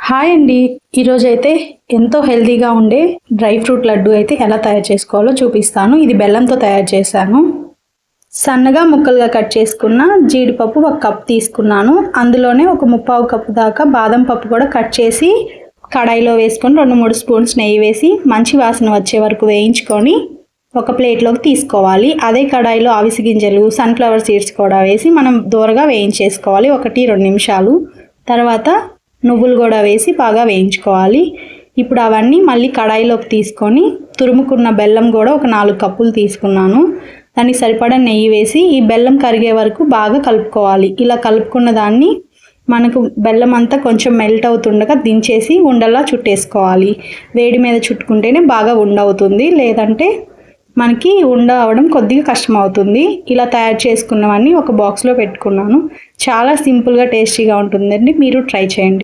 Hi అండి. ఈరోజైతే ఎంతో హెల్తీగా ఉండే డ్రై ఫ్రూట్ లడ్డు అయితే ఎలా తయారు చేసుకోవాలో చూపిస్తాను. ఇది బెల్లంతో తయారు చేశాను. సన్నగా ముక్కలుగా కట్ చేసుకున్న జీడిపప్పు 1 కప్ తీసుకున్నాను. అందులోనే ఒక 1/4 కప్పు దాకా బాదం పప్పు కూడా కట్ చేసి కడాయిలో వేసుకొని 2-3 స్పూన్స్ నెయ్యి వేసి మంచి వాసన వచ్చే వరకు వేయించుకొని ఒక ప్లేట్లోకి తీసుకోవాలి. అదే కడాయిలో అవిసె గింజలు, సన్ఫ్లవర్ సీడ్స్ కూడా వేసి మనం దూరగా వేయించేసుకోవాలి 1-2 నిమిషాలు. తర్వాత నువ్వులు కూడా వేసి బాగా వేయించుకోవాలి. ఇప్పుడు అవన్నీ మళ్ళీ కడాయిలోకి తీసుకొని తురుముకున్న బెల్లం కూడా ఒక 4 కప్పులు తీసుకున్నాను. దానికి సరిపడా నెయ్యి వేసి ఈ బెల్లం కరిగే వరకు బాగా కలుపుకోవాలి. ఇలా కలుపుకున్న దాన్ని మనకు బెల్లం అంతా కొంచెం మెల్ట్ అవుతుండగా దించేసి ఉండలా చుట్టేసుకోవాలి. వేడి మీద చుట్టుకుంటేనే బాగా ఉండవుతుంది, లేదంటే మనకి ఉండ అవడం కొద్దిగా కష్టం అవుతుంది. ఇలా తయారు చేసుకున్నవన్నీ ఒక బాక్స్లో పెట్టుకున్నాను. చాలా సింపుల్గా టేస్టీగా ఉంటుందండి. మీరు ట్రై చేయండి.